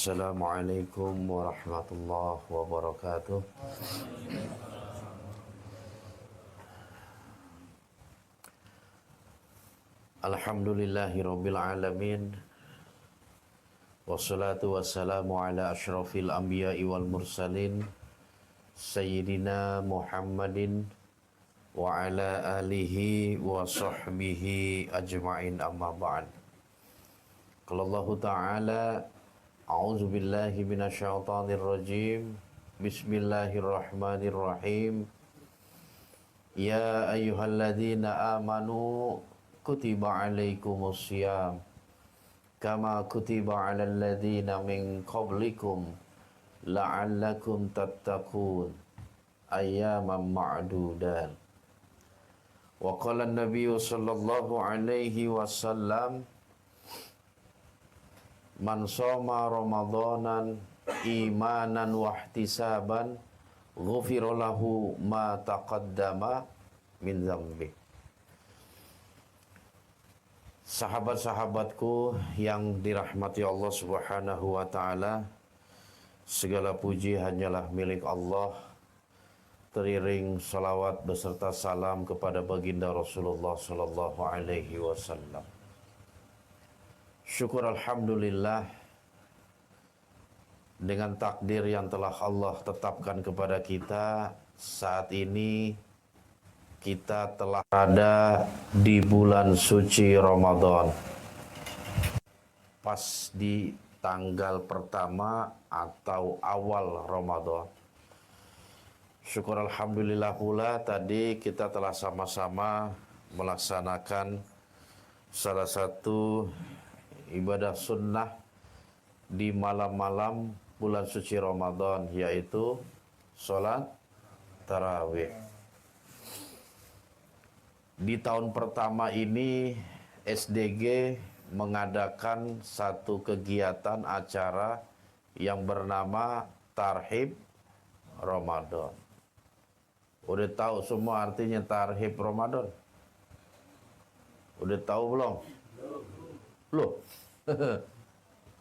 Assalamualaikum warahmatullahi wabarakatuh. Alhamdulillahirabbil alamin. Wassalatu wassalamu ala asyrafil anbiya'i wal mursalin Sayyidina Muhammadin wa ala alihi wa sahbihi ajma'in, amma ba'd. Qala Allah Ta'ala, a'udzu billahi minasyaitonir rajim. Bismillahirrahmanirrahim. Ya ayyuhalladzina amanu kutiba alaikumussyam kama kutiba alal ladzina min qablikum la'allakum tattaqun ayyaman ma'dudan. Wa qala an-nabiyyu sallallahu alaihi wasallam, man shoma ramadanan imanan wahtisaban ghufira lahu ma taqaddama min dzambi. Sahabat-sahabatku yang dirahmati Allah Subhanahu wa taala, segala puji hanyalah milik Allah. Teriring salawat beserta salam kepada baginda Rasulullah sallallahu alaihi wasallam. Syukur alhamdulillah dengan takdir yang telah Allah tetapkan kepada kita, saat ini kita telah ada di bulan suci Ramadan. Pas di tanggal pertama atau awal Ramadan. Syukur alhamdulillah pula tadi kita telah sama-sama melaksanakan salah satu ibadah sunnah di malam-malam bulan suci Ramadan, yaitu sholat tarawih. Di tahun pertama ini SDG mengadakan satu kegiatan acara yang bernama Tarhib Ramadan. Udah tahu semua artinya Tarhib Ramadan? Udah tahu belum? Belum.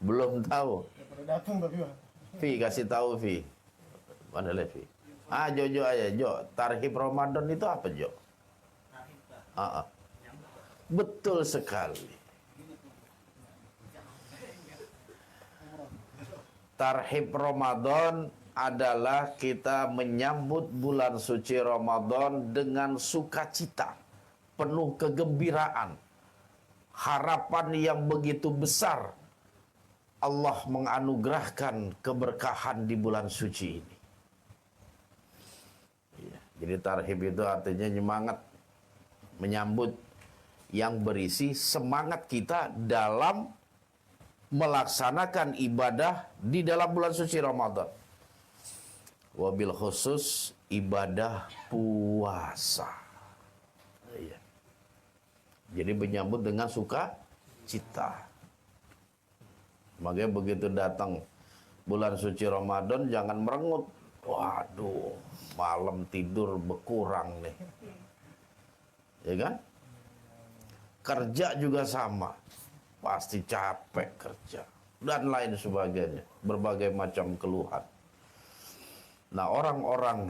Belum tahu. Fi, kasih tahu Fi. Mana Fi? Jojo aja, Jo. Tarhib Ramadan itu apa, Jo? Betul sekali. Tarhib Ramadan adalah kita menyambut bulan suci Ramadan dengan sukacita, penuh kegembiraan, harapan yang begitu besar. Allah menganugerahkan keberkahan di bulan suci ini. Jadi tarhib itu artinya nyemangat, menyambut, yang berisi semangat kita dalam melaksanakan ibadah di dalam bulan suci Ramadan. Wabil khusus ibadah puasa. Jadi menyambut dengan sukacita. Makanya begitu datang bulan suci Ramadan jangan merengut. Waduh, malam tidur berkurang nih. Ya kan? Kerja juga sama. Pasti capek kerja. Dan lain sebagainya. Berbagai macam keluhan. Nah, orang-orang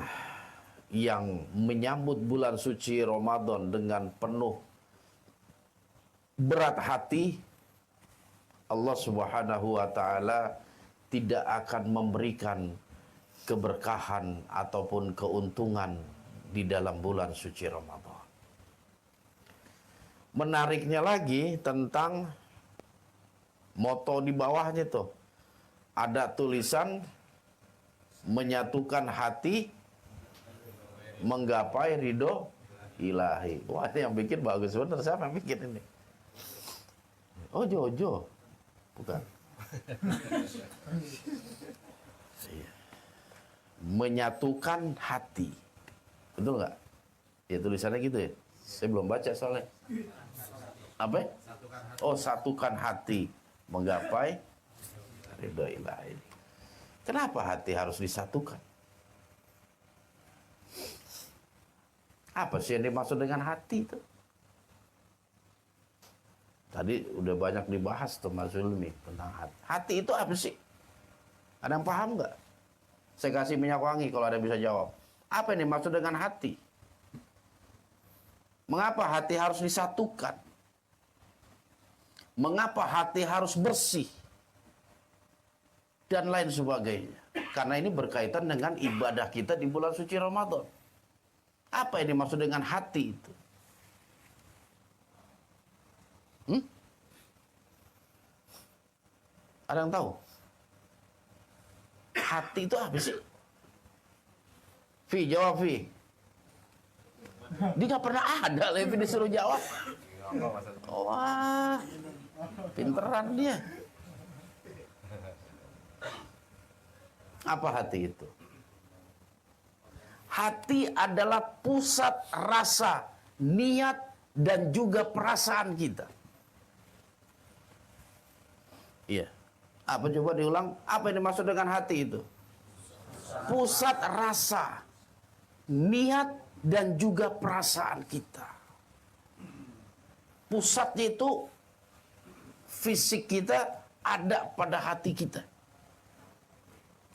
yang menyambut bulan suci Ramadan dengan penuh berat hati, Allah Subhanahu wa taala tidak akan memberikan keberkahan ataupun keuntungan di dalam bulan suci Ramadan. Menariknya lagi tentang moto di bawahnya tuh. Ada tulisan menyatukan hati menggapai ridho ilahi. Wah, ini yang bikin bagus bener. Siapa yang bikin ini? Oh, Jojo. Bukan. Menyatukan hati. Betul nggak? Ya tulisannya gitu ya. Saya belum baca soalnya. Apa? Oh, satukan hati menggapai ridho ilahi. Kenapa hati harus disatukan? Apa sih yang dimaksud dengan hati itu? Tadi udah banyak dibahas tuh Mas Zulmi tentang hati. Hati itu apa sih? Ada yang paham nggak? Saya kasih minyak wangi kalau ada yang bisa jawab. Apa ini maksud dengan hati? Mengapa hati harus disatukan? Mengapa hati harus bersih? Dan lain sebagainya. Karena ini berkaitan dengan ibadah kita di bulan suci Ramadan. Apa ini maksud dengan hati itu? Ada yang tahu? Hati itu apa sih? Fi, jawab Fi. Dia nggak pernah ada, Levi disuruh jawab. Wah, pinteran dia. Apa hati itu? Hati adalah pusat rasa, niat, dan juga perasaan kita. Iya. Apa coba diulang? Apa yang dimaksud dengan hati itu? Pusat rasa, niat, dan juga perasaan kita. Pusatnya itu fisik kita ada pada hati kita.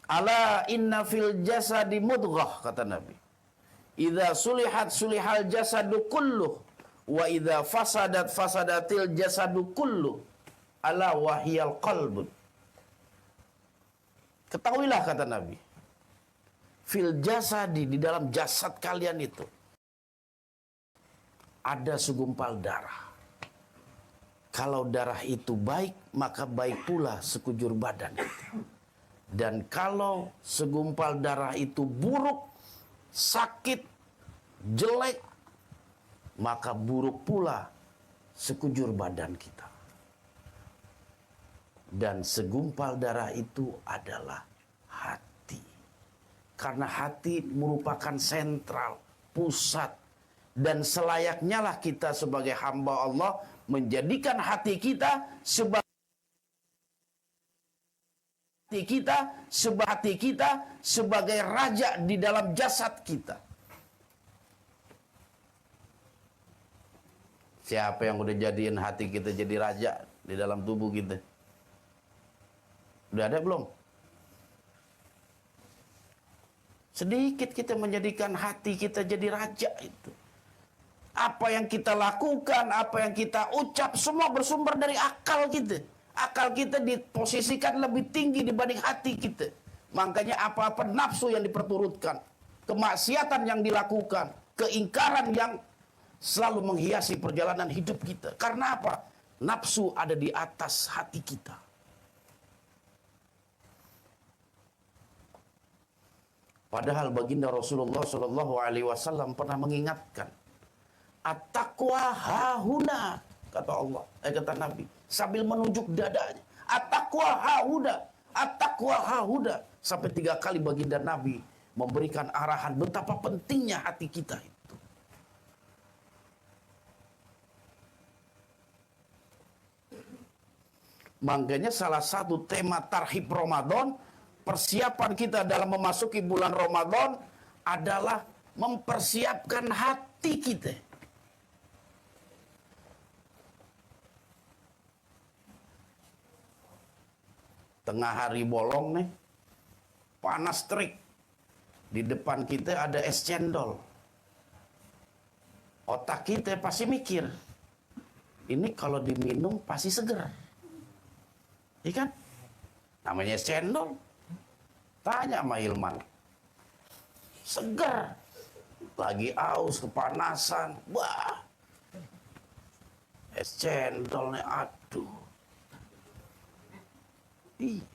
Ala inna fil jasadi mudghah, kata Nabi. Idza sulihat sulihal jasadu kulluh wa idza fasadat fasadatil jasadu kulluh. Ala wahiyal qalbun. Ketahuilah, kata Nabi, fil jasadi, di dalam jasad kalian itu ada segumpal darah. Kalau darah itu baik, maka baik pula sekujur badan kita. Dan kalau segumpal darah itu buruk, sakit, jelek, maka buruk pula sekujur badan kita. Dan segumpal darah itu adalah hati. Karena hati merupakan sentral, pusat. Dan selayaknya lah kita sebagai hamba Allah menjadikan hati kita sebagai sebagai raja di dalam jasad kita. Siapa yang udah jadiin hati kita jadi raja di dalam tubuh kita? Udah ada belum? Sedikit kita menjadikan hati kita jadi raja itu. Apa yang kita lakukan, apa yang kita ucap, semua bersumber dari akal kita. Akal kita diposisikan lebih tinggi dibanding hati kita. Makanya apa-apa nafsu yang diperturutkan, kemaksiatan yang dilakukan, keingkaran yang selalu menghiasi perjalanan hidup kita. Karena apa? Nafsu ada di atas hati kita. Padahal baginda Rasulullah Shallallahu Alaihi Wasallam pernah mengingatkan, at-taqwa hahuna, kata Allah, kata Nabi, sambil menunjuk dadanya. At-taqwa hahuna, at-taqwa hahuna. Sampai 3 kali baginda Nabi memberikan arahan betapa pentingnya hati kita itu. Makanya salah satu tema tarhib Ramadan, persiapan kita dalam memasuki bulan Ramadan adalah mempersiapkan hati kita. Tengah hari bolong nih, panas terik. Di depan kita ada es cendol. Otak kita pasti mikir, ini kalau diminum pasti seger. Iya kan? Namanya es cendol. Tanya sama Hilman. Seger. Lagi aus, kepanasan. Wah. Es cendol nih, aduh. Iya.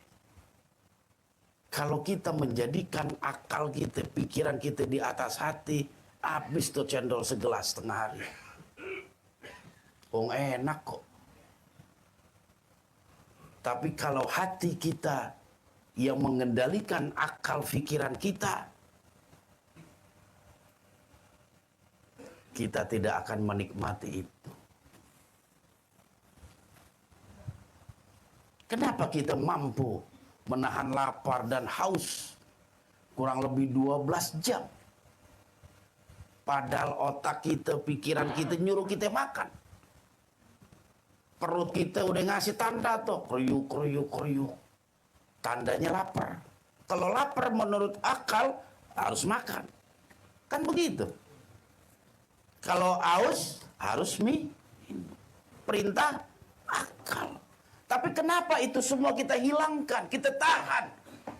Kalau kita menjadikan akal kita, pikiran kita di atas hati, habis tuh cendol segelas tengah hari. Enak kok. Tapi kalau hati kita yang mengendalikan akal pikiran kita, kita tidak akan menikmati itu. Kenapa kita mampu menahan lapar dan haus kurang lebih 12 jam? Padahal otak kita, pikiran kita nyuruh kita makan. Perut kita udah ngasih tanda tuh, kriuk, kriuk, kriuk. tandanya lapar. Kalau lapar menurut akal harus makan. Kan begitu. Kalau aus harus minum. Perintah akal. Tapi kenapa itu semua kita hilangkan, kita tahan,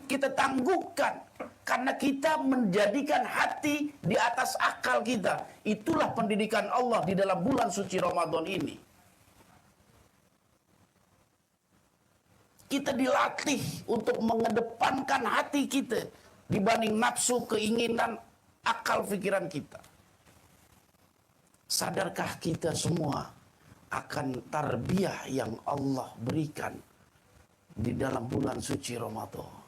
kita tangguhkan? Karena kita menjadikan hati di atas akal kita. Itulah pendidikan Allah di dalam bulan suci Ramadan ini. Kita dilatih untuk mengedepankan hati kita dibanding nafsu, keinginan, akal pikiran kita. Sadarkah kita semua akan tarbiyah yang Allah berikan di dalam bulan suci Ramadan?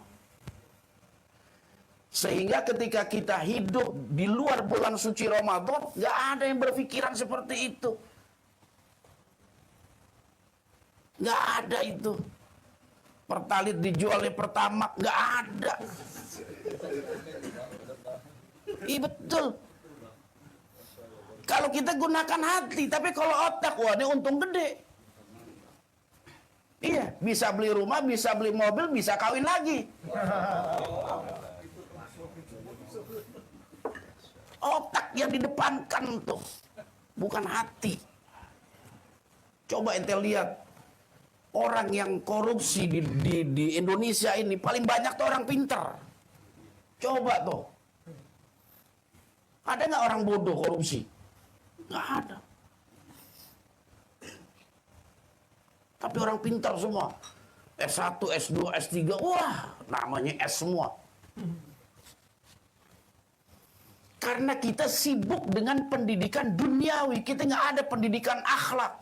Sehingga ketika kita hidup di luar bulan suci Ramadan, gak ada yang berpikiran seperti itu. Gak ada itu. Pertalit dijual di Pertamax, gak ada. Iya betul. Kalau kita gunakan hati, tapi kalau otak, wah ini untung gede. Iya, bisa beli rumah, bisa beli mobil, bisa kawin lagi. Otak yang didepankan tuh, bukan hati. Coba ente lihat orang yang korupsi di Indonesia ini paling banyak tuh orang pinter. Coba tuh, ada nggak orang bodoh korupsi? Nggak ada. Tapi orang pintar semua. S1, S2, S3, wah namanya S semua. Karena kita sibuk dengan pendidikan duniawi, kita nggak ada pendidikan akhlak.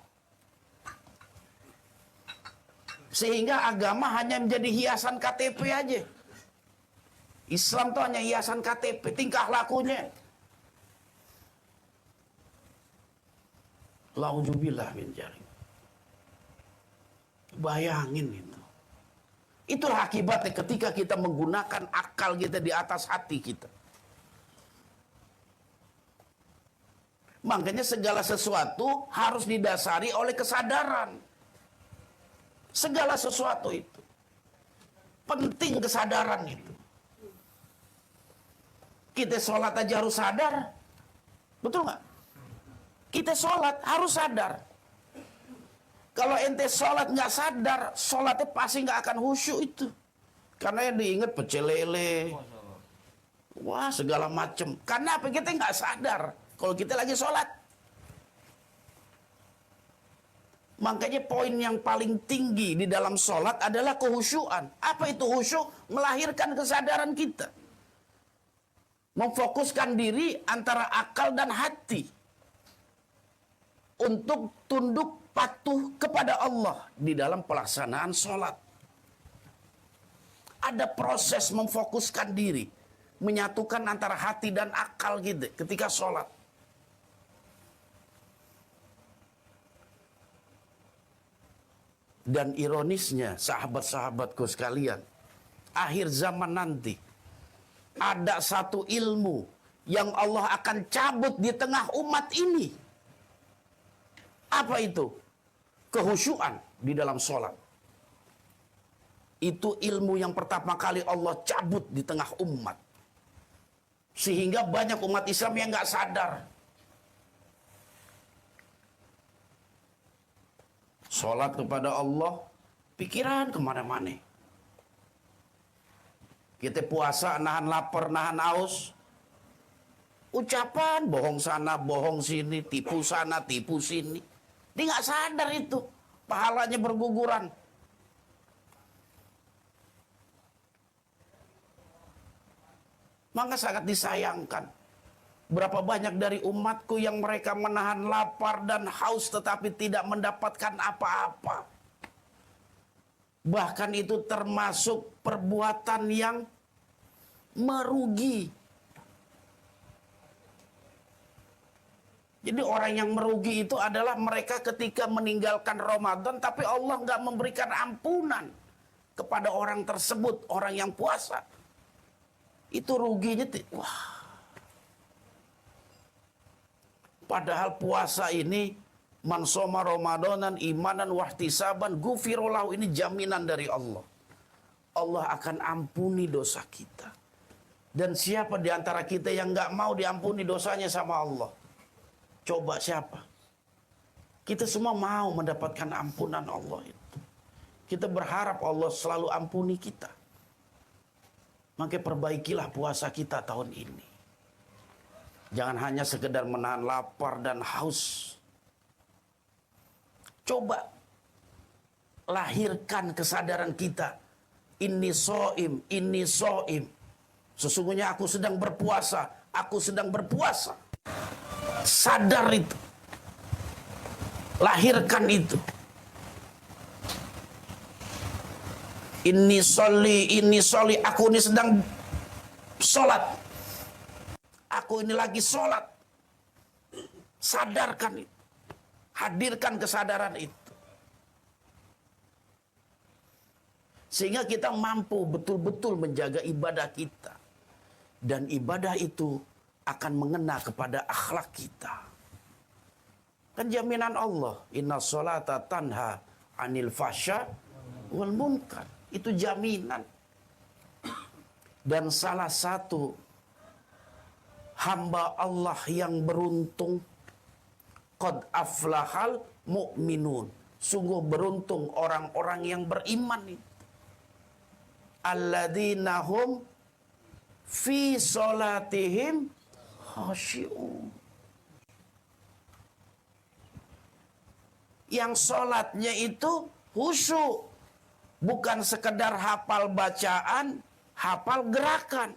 Sehingga agama hanya menjadi hiasan KTP aja. Islam tuh hanya hiasan KTP, tingkah lakunya. Lauzubillah min dzalik. Bayangin itu. Itulah akibatnya ketika kita menggunakan akal kita di atas hati kita. Makanya segala sesuatu harus didasari oleh kesadaran. Segala sesuatu itu. Penting kesadaran itu. Kita sholat aja harus sadar. Betul nggak? Kita sholat harus sadar. Kalau ente sholat nggak sadar, sholatnya pasti nggak akan khusyuk itu. Karena yang diingat pecel lele. Wah segala macem. Karena apa? Kita nggak sadar. Kalau kita lagi sholat. Makanya poin yang paling tinggi di dalam sholat adalah kehusyuan. Apa itu khusyuk? Melahirkan kesadaran kita. Memfokuskan diri antara akal dan hati. Untuk tunduk patuh kepada Allah di dalam pelaksanaan sholat. Ada proses memfokuskan diri. Menyatukan antara hati dan akal gitu ketika sholat. Dan ironisnya sahabat-sahabatku sekalian, akhir zaman nanti ada satu ilmu yang Allah akan cabut di tengah umat ini. Apa itu? Kehusyuan di dalam sholat. Itu ilmu yang pertama kali Allah cabut di tengah umat. Sehingga banyak umat Islam yang nggak sadar. Sholat kepada Allah, pikiran kemana-mana. Kita puasa, nahan lapar, nahan haus. Ucapan, bohong sana, bohong sini, tipu sana, tipu sini. Dia nggak sadar itu. Pahalanya berguguran. Maka sangat disayangkan. Berapa banyak dari umatku yang mereka menahan lapar dan haus tetapi tidak mendapatkan apa-apa. Bahkan itu termasuk perbuatan yang merugi. Jadi orang yang merugi itu adalah mereka ketika meninggalkan Ramadan tapi Allah nggak memberikan ampunan kepada orang tersebut, orang yang puasa. Itu ruginya, wah. Padahal puasa ini man shoma ramadanan imanan wahtisaban ghufira lahu, ini jaminan dari Allah. Allah akan ampuni dosa kita. Dan siapa di antara kita yang nggak mau diampuni dosanya sama Allah? Coba siapa? Kita semua mau mendapatkan ampunan Allah itu. Kita berharap Allah selalu ampuni kita. Maka perbaikilah puasa kita tahun ini. Jangan hanya sekedar menahan lapar dan haus. Coba lahirkan kesadaran kita. Inni so'im, inni so'im. Sesungguhnya aku sedang berpuasa, aku sedang berpuasa. Sadar itu. Lahirkan itu. Inni soli, aku ini sedang sholat. Aku ini lagi sholat. Sadarkan itu. Hadirkan kesadaran itu. Sehingga kita mampu betul-betul menjaga ibadah kita. Dan ibadah itu akan mengena kepada akhlak kita. Kan jaminan Allah. Inna sholata tanha anil fasya wal munkar. Itu jaminan. Dan salah satu hamba Allah yang beruntung, qad aflahal mu'minun. Sungguh beruntung orang-orang yang beriman itu. Alladzina hum fi sholatihim khashi'un. Yang sholatnya itu khusyuk. Bukan sekedar hafal bacaan, hafal gerakan.